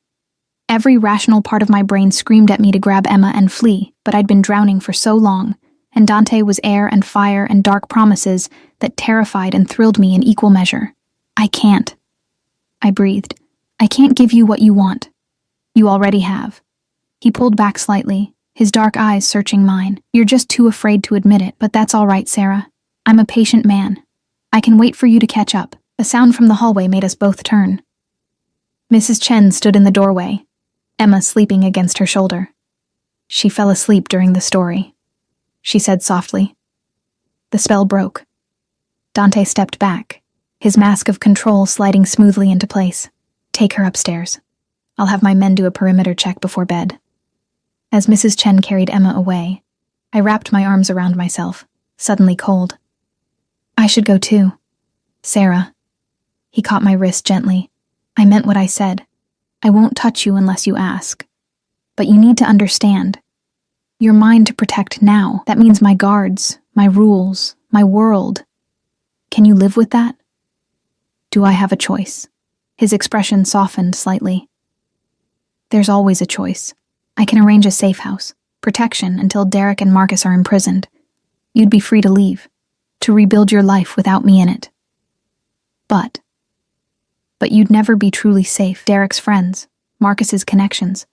A: Every rational part of my brain screamed at me to grab Emma and flee, but I'd been drowning for so long, and Dante was air and fire and dark promises that terrified and thrilled me in equal measure. I can't. I breathed. I can't give you what you want. You already have. He pulled back slightly, his dark eyes searching mine. You're just too afraid to admit it, but that's all right, Sarah. I'm a patient man. I can wait for you to catch up. A sound from the hallway made us both turn. Mrs. Chen stood in the doorway, Emma sleeping against her shoulder. She fell asleep during the story, she said softly. The spell broke. Dante stepped back, his mask of control sliding smoothly into place. "Take her upstairs. I'll have my men do a perimeter check before bed." As Mrs. Chen carried Emma away, I wrapped my arms around myself, suddenly cold. "I should go too. Sarah." He caught my wrist gently. "I meant what I said. I won't touch you unless you ask. But you need to understand. You're mine to protect now. That means my guards, my rules, my world. Can you live with that?" "Do I have a choice?" His expression softened slightly. "There's always a choice. I can arrange a safe house, protection until Derek and Marcus are imprisoned. You'd be free to leave, to rebuild your life without me in it. But you'd never be truly safe. Derek's friends, Marcus's connections,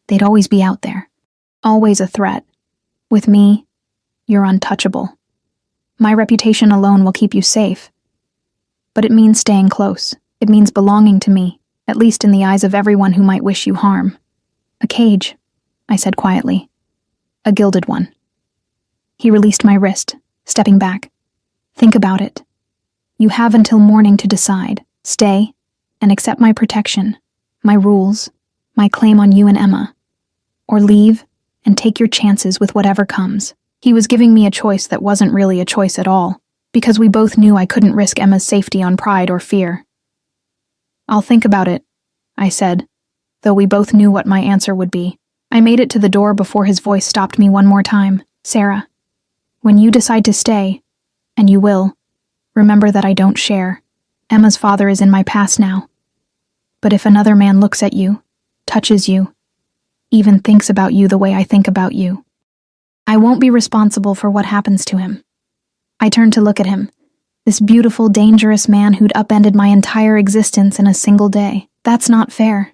A: they'd always be out there. Always a threat. With me, you're untouchable. My reputation alone will keep you safe. But it means staying close. It means belonging to me, at least in the eyes of everyone who might wish you harm." "A cage," I said quietly. "A gilded one." He released my wrist, stepping back. "Think about it. You have until morning to decide. Stay and accept my protection, my rules, my claim on you and Emma. Or leave and take your chances with whatever comes." He was giving me a choice that wasn't really a choice at all, because we both knew I couldn't risk Emma's safety on pride or fear. "I'll think about it," I said, though we both knew what my answer would be. I made it to the door before his voice stopped me one more time. "Sarah, when you decide to stay, and you will, remember that I don't share. Emma's father is in my past now. But if another man looks at you, touches you, even thinks about you the way I think about you, I won't be responsible for what happens to him." I turned to look at him, this beautiful, dangerous man who'd upended my entire existence in a single day. "That's not fair."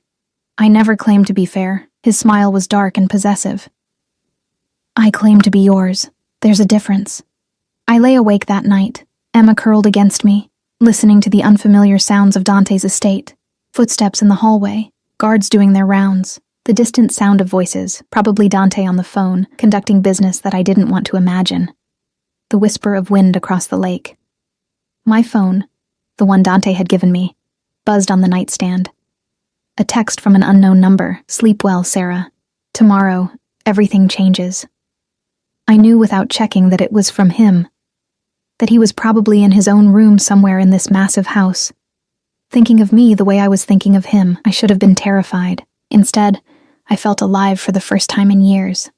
A: "I never claimed to be fair." His smile was dark and possessive. "I claim to be yours. There's a difference." I lay awake that night, Emma curled against me, listening to the unfamiliar sounds of Dante's estate. Footsteps in the hallway, guards doing their rounds, the distant sound of voices, probably Dante on the phone, conducting business that I didn't want to imagine. The whisper of wind across the lake. My phone, the one Dante had given me, buzzed on the nightstand. A text from an unknown number. "Sleep well, Sarah. Tomorrow, everything changes." I knew without checking that it was from him, that he was probably in his own room somewhere in this massive house. Thinking of me the way I was thinking of him, I should have been terrified. Instead, I felt alive for the first time in years.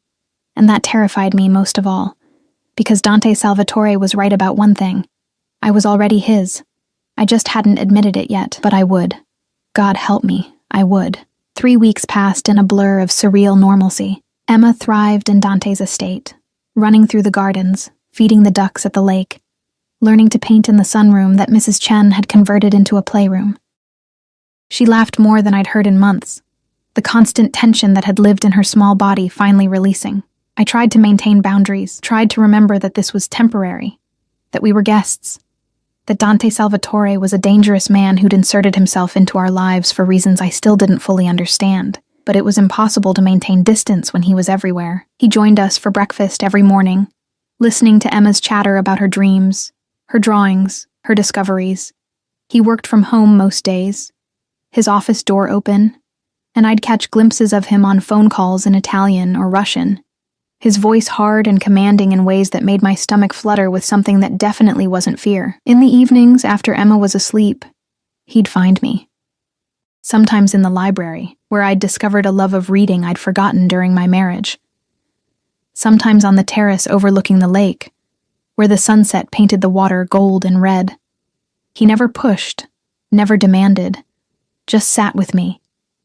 A: And that terrified me most of all, because Dante Salvatore was right about one thing. I was already his. I just hadn't admitted it yet, but I would. God help me, I would. 3 weeks passed in a blur of surreal normalcy. Emma thrived in Dante's estate, running through the gardens, feeding the ducks at the lake, learning to paint in the sunroom that Mrs. Chen had converted into a playroom. She laughed more than I'd heard in months, the constant tension that had lived in her small body finally releasing. I tried to maintain boundaries, tried to remember that this was temporary, that we were guests, that Dante Salvatore was a dangerous man who'd inserted himself into our lives for reasons I still didn't fully understand. But it was impossible to maintain distance when he was everywhere. He joined us for breakfast every morning, listening to Emma's chatter about her dreams, her drawings, her discoveries. He worked from home most days, his office door open, and I'd catch glimpses of him on phone calls in Italian or Russian, his voice hard and commanding in ways that made my stomach flutter with something that definitely wasn't fear. In the evenings after Emma was asleep, he'd find me. Sometimes in the library, where I'd discovered a love of reading I'd forgotten during my marriage. Sometimes on the terrace overlooking the lake, where the sunset painted the water gold and red. He never pushed, never demanded, just sat with me,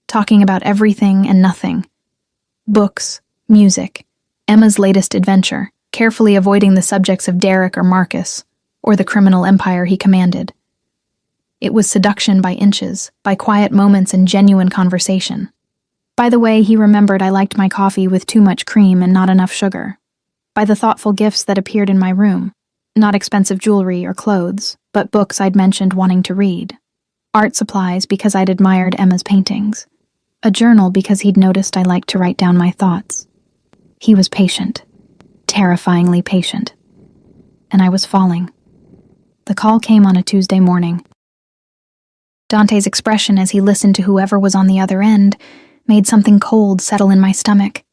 A: talking about everything and nothing. Books, music, Emma's latest adventure, carefully avoiding the subjects of Derek or Marcus, or the criminal empire he commanded. It was seduction by inches, by quiet moments and genuine conversation. By the way, he remembered I liked my coffee with too much cream and not enough sugar. By the thoughtful gifts that appeared in my room, not expensive jewelry or clothes, but books I'd mentioned wanting to read. Art supplies because I'd admired Emma's paintings. A journal because he'd noticed I liked to write down my thoughts. He was patient, terrifyingly patient. And I was falling. The call came on a Tuesday morning. Dante's expression as he listened to whoever was on the other end made something cold settle in my stomach.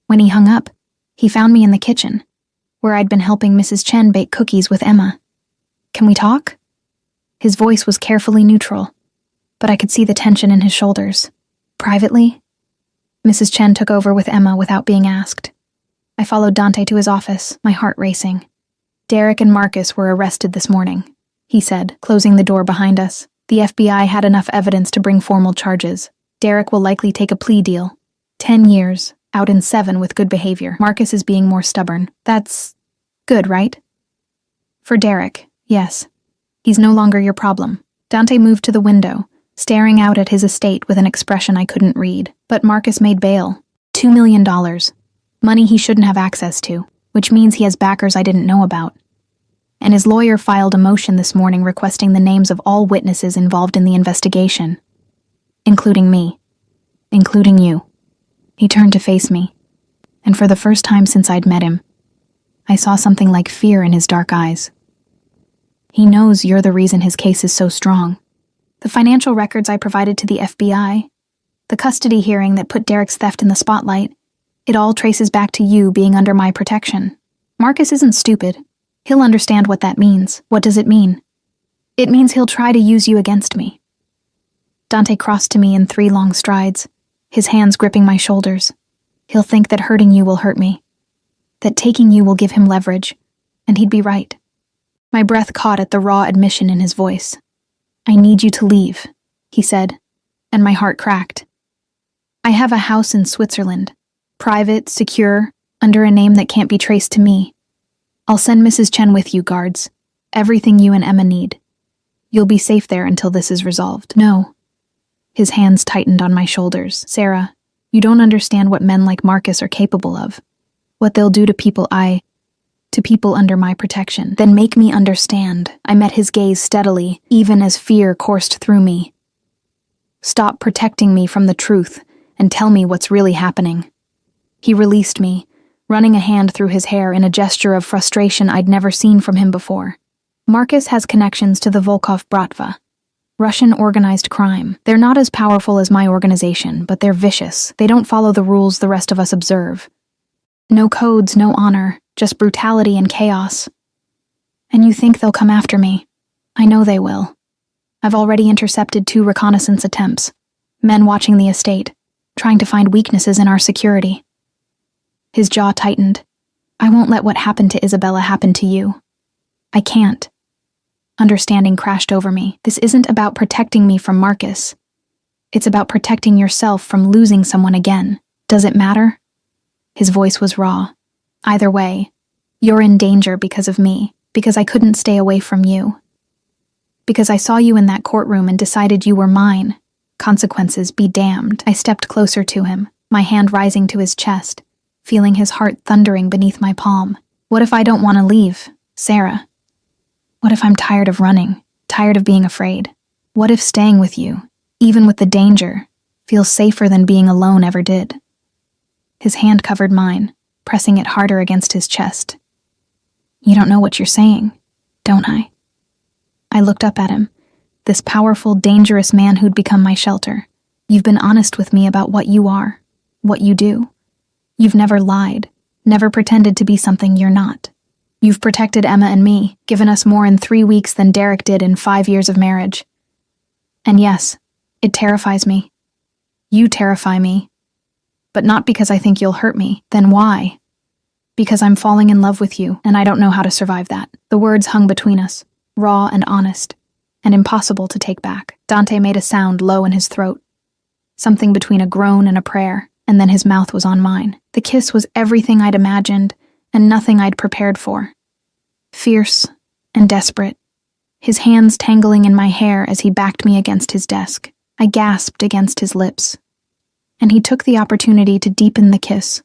A: When he hung up, he found me in the kitchen, where I'd been helping Mrs. Chen bake cookies with Emma. "Can we talk?" His voice was carefully neutral, but I could see the tension in his shoulders. "Privately?" Mrs. Chen took over with Emma without being asked. I followed Dante to his office, my heart racing. "Derek and Marcus were arrested this morning," he said, closing the door behind us. "The FBI had enough evidence to bring formal charges. Derek will likely take a plea deal. 10 years, out in 7 with good behavior. Marcus is being more stubborn. That's good, right?" "For Derek, yes. He's no longer your problem." Dante moved to the window, staring out at his estate with an expression I couldn't read. "But Marcus made bail. $2 million. Money he shouldn't have access to, which means he has backers I didn't know about. And his lawyer filed a motion this morning requesting the names of all witnesses involved in the investigation. Including me. Including you." He turned to face me, and for the first time since I'd met him, I saw something like fear in his dark eyes. "He knows you're the reason his case is so strong. The financial records I provided to the FBI, the custody hearing that put Derek's theft in the spotlight, it all traces back to you being under my protection. Marcus isn't stupid. He'll understand what that means. What does it mean? It means he'll try to use you against me." Dante crossed to me in 3 long strides, his hands gripping my shoulders. "He'll think that hurting you will hurt me, that taking you will give him leverage, and he'd be right." My breath caught at the raw admission in his voice. "I need you to leave," he said, and my heart cracked. "I have a house in Switzerland, private, secure, under a name that can't be traced to me. I'll send Mrs. Chen with you, guards. Everything you and Emma need. You'll be safe there until this is resolved." "No." His hands tightened on my shoulders. "Sarah, you don't understand what men like Marcus are capable of. What they'll do to people under my protection." "Then make me understand." I met his gaze steadily, even as fear coursed through me. "Stop protecting me from the truth and tell me what's really happening." He released me, running a hand through his hair in a gesture of frustration I'd never seen from him before. "Marcus has connections to the Volkov Bratva, Russian organized crime. They're not as powerful as my organization, but they're vicious. They don't follow the rules the rest of us observe. No codes, no honor, just brutality and chaos. And you think they'll come after me? I know they will. I've already intercepted 2 reconnaissance attempts. Men watching the estate, trying to find weaknesses in our security." His jaw tightened. "I won't let what happened to Isabella happen to you. I can't." Understanding crashed over me. This isn't about protecting me from Marcus. It's about protecting yourself from losing someone again. Does it matter? His voice was raw. "Either way, you're in danger because of me, because I couldn't stay away from you. Because I saw you in that courtroom and decided you were mine. Consequences be damned." I stepped closer to him, my hand rising to his chest, feeling his heart thundering beneath my palm. "What if I don't want to leave, Sarah? What if I'm tired of running, tired of being afraid? What if staying with you, even with the danger, feels safer than being alone ever did?" His hand covered mine, pressing it harder against his chest. "You don't know what you're saying, don't I?" I looked up at him, this powerful, dangerous man who'd become my shelter. "You've been honest with me about what you are, what you do. You've never lied, never pretended to be something you're not. You've protected Emma and me, given us more in 3 weeks than Derek did in 5 years of marriage. And yes, it terrifies me. You terrify me. But not because I think you'll hurt me. Then why? Because I'm falling in love with you, and I don't know how to survive that." The words hung between us, raw and honest, and impossible to take back. Dante made a sound low in his throat, something between a groan and a prayer, and then his mouth was on mine. The kiss was everything I'd imagined, and nothing I'd prepared for. Fierce and desperate, his hands tangling in my hair as he backed me against his desk. I gasped against his lips, and he took the opportunity to deepen the kiss,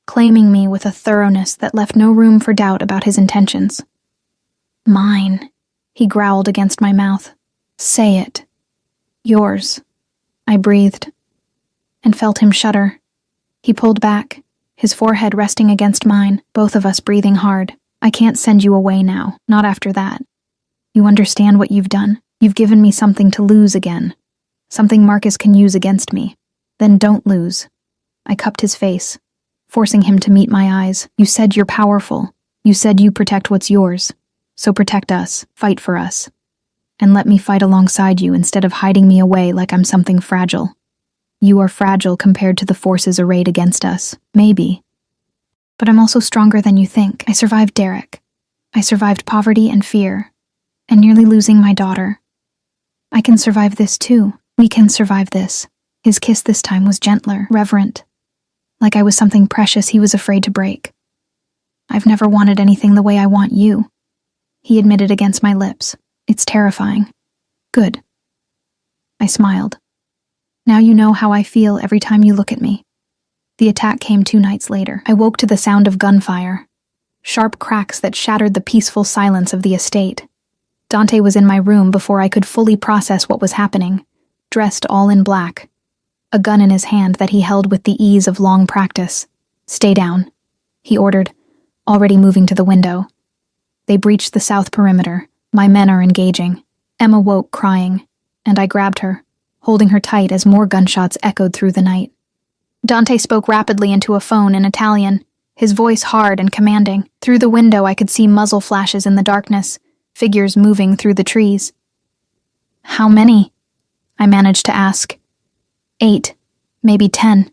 A: claiming me with a thoroughness that left no room for doubt about his intentions. "Mine," he growled against my mouth. "Say it." "Yours," I breathed, and felt him shudder. He pulled back, his forehead resting against mine, both of us breathing hard. "I can't send you away now, not after that. You understand what you've done? You've given me something to lose again. Something Marcus can use against me. Then don't lose. I cupped his face, forcing him to meet my eyes. You said you're powerful. You said you protect what's yours. So protect us. Fight for us. And let me fight alongside you instead of hiding me away like I'm something fragile. You are fragile compared to the forces arrayed against us. Maybe. But I'm also stronger than you think. I survived Derek. I survived poverty and fear, and nearly losing my daughter. I can survive this too. We can survive this. His kiss this time was gentler, reverent. Like I was something precious he was afraid to break. I've never wanted anything the way I want you, he admitted against my lips. It's terrifying. Good. I smiled. Now you know how I feel every time you look at me. The attack came 2 nights later. I woke to the sound of gunfire, sharp cracks that shattered the peaceful silence of the estate. Dante was in my room before I could fully process what was happening, dressed all in black, a gun in his hand that he held with the ease of long practice. Stay down, he ordered, already moving to the window. They breached the south perimeter. My men are engaging. Emma woke crying, and I grabbed her, holding her tight as more gunshots echoed through the night. Dante spoke rapidly into a phone in Italian, his voice hard and commanding. Through the window I could see muzzle flashes in the darkness, figures moving through the trees. How many? I managed to ask. 8, maybe 10.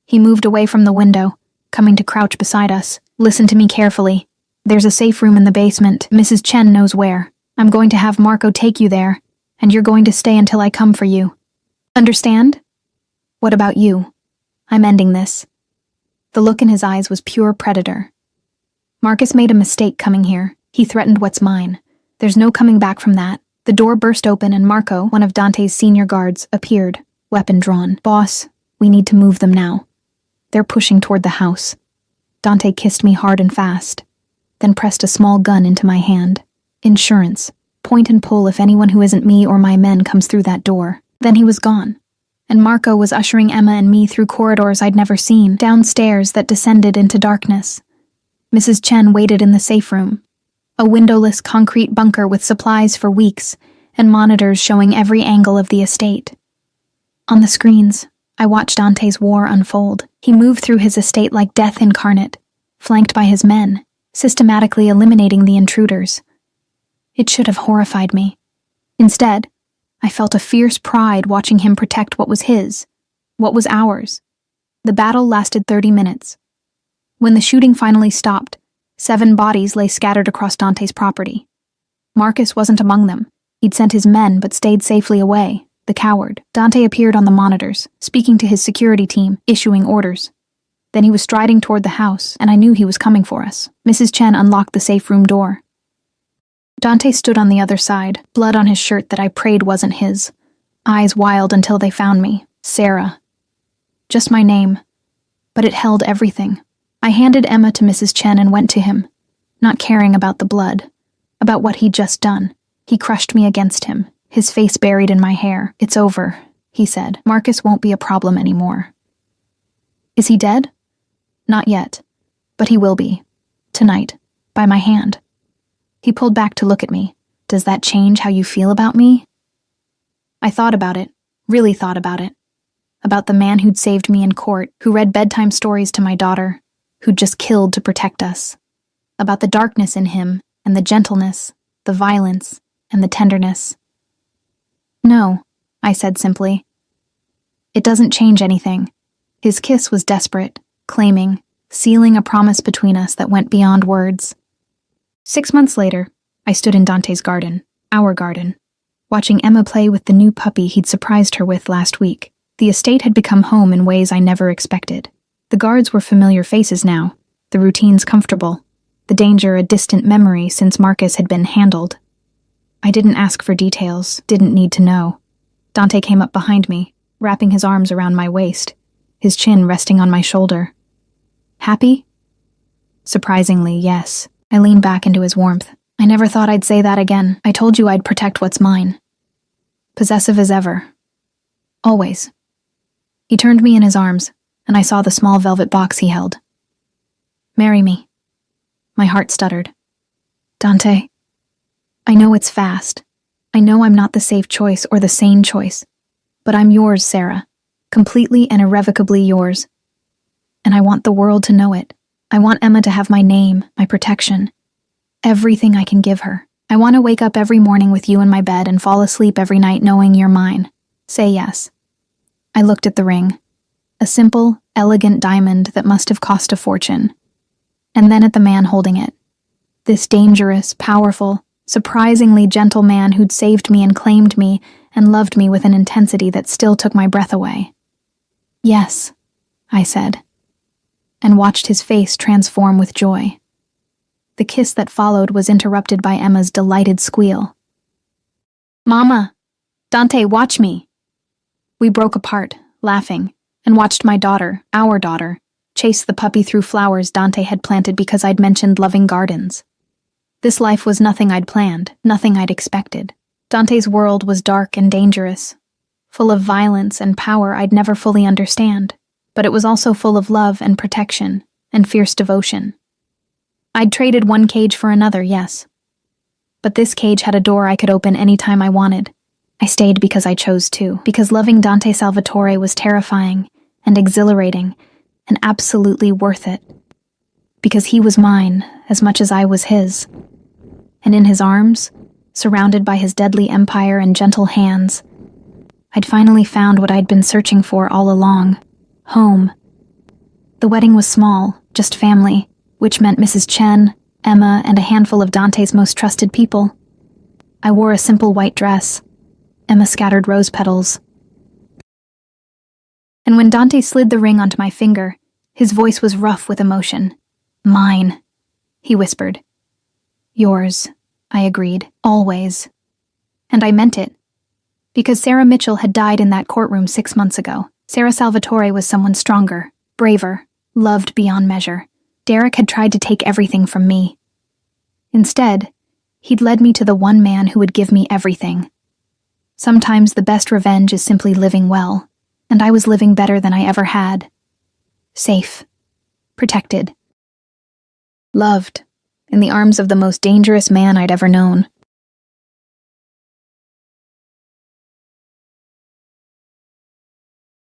A: He moved away from the window, coming to crouch beside us. Listen to me carefully. There's a safe room in the basement. Mrs. Chen knows where. I'm going to have Marco take you there, and you're going to stay until I come for you. Understand? What about you? I'm ending this. The look in his eyes was pure predator. Marcus made a mistake coming here. He threatened what's mine. There's no coming back from that. The door burst open and Marco, one of Dante's senior guards, appeared, weapon drawn. Boss, we need to move them now. They're pushing toward the house. Dante kissed me hard and fast, then pressed a small gun into my hand. Insurance. Point and pull if anyone who isn't me or my men comes through that door. Then he was gone, and Marco was ushering Emma and me through corridors I'd never seen, down stairs that descended into darkness. Mrs. Chen waited in the safe room, a windowless concrete bunker with supplies for weeks and monitors showing every angle of the estate. On the screens, I watched Dante's war unfold. He moved through his estate like death incarnate, flanked by his men, systematically eliminating the intruders. It should have horrified me. Instead, I felt a fierce pride watching him protect what was his, what was ours. The battle lasted 30 minutes. When the shooting finally stopped, 7 bodies lay scattered across Dante's property. Marcus wasn't among them. He'd sent his men but stayed safely away, the coward. Dante appeared on the monitors, speaking to his security team, issuing orders. Then he was striding toward the house, and I knew he was coming for us. Mrs. Chen unlocked the safe room door. Dante stood on the other side, blood on his shirt that I prayed wasn't his. Eyes wild until they found me. Sarah. Just my name. But it held everything. I handed Emma to Mrs. Chen and went to him, not caring about the blood, about what he'd just done. He crushed me against him, his face buried in my hair. It's over, he said. Marcus won't be a problem anymore. Is he dead? Not yet, but he will be. Tonight, by my hand. He pulled back to look at me. Does that change how you feel about me? I thought about it, really thought about it. About the man who'd saved me in court, who read bedtime stories to my daughter, who'd just killed to protect us. About the darkness in him, and the gentleness, the violence, and the tenderness. No, I said simply. It doesn't change anything. His kiss was desperate, claiming, sealing a promise between us that went beyond words. 6 months later, I stood in Dante's garden, our garden, watching Emma play with the new puppy he'd surprised her with last week. The estate had become home in ways I never expected. The guards were familiar faces now, the routines comfortable, the danger a distant memory since Marcus had been handled. I didn't ask for details, didn't need to know. Dante came up behind me, wrapping his arms around my waist, his chin resting on my shoulder. Happy? Surprisingly, yes. I leaned back into his warmth. I never thought I'd say that again. I told you I'd protect what's mine. Possessive as ever. Always. He turned me in his arms, and I saw the small velvet box he held. Marry me. My heart stuttered. Dante. I know it's fast. I know I'm not the safe choice or the sane choice. But I'm yours, Sarah. Completely and irrevocably yours. And I want the world to know it. I want Emma to have my name, my protection. Everything I can give her. I want to wake up every morning with you in my bed and fall asleep every night knowing you're mine. Say yes. I looked at the ring. A simple, elegant diamond that must have cost a fortune. And then at the man holding it. This dangerous, powerful, surprisingly gentle man who'd saved me and claimed me and loved me with an intensity that still took my breath away. Yes, I said, and watched his face transform with joy. The kiss that followed was interrupted by Emma's delighted squeal. Mama! Dante, watch me! We broke apart, laughing, and watched my daughter, our daughter, chase the puppy through flowers Dante had planted because I'd mentioned loving gardens. This life was nothing I'd planned, nothing I'd expected. Dante's world was dark and dangerous, full of violence and power I'd never fully understand, but it was also full of love and protection and fierce devotion. I'd traded one cage for another, yes. But this cage had a door I could open any time I wanted. I stayed because I chose to, because loving Dante Salvatore was terrifying and exhilarating and absolutely worth it. Because he was mine as much as I was his. And in his arms, surrounded by his deadly empire and gentle hands, I'd finally found what I'd been searching for all along. Home. The wedding was small, just family, which meant Mrs. Chen, Emma, and a handful of Dante's most trusted people. I wore a simple white dress. Emma scattered rose petals. And when Dante slid the ring onto my finger, his voice was rough with emotion. Mine, he whispered. Yours, I agreed, always. And I meant it. Because Sarah Mitchell had died in that courtroom 6 months ago. Sarah Salvatore was someone stronger, braver, loved beyond measure. Derek had tried to take everything from me. Instead, he'd led me to the one man who would give me everything. Sometimes the best revenge is simply living well, and I was living better than I ever had. Safe. Protected. Loved. In the arms of the most dangerous man I'd ever known.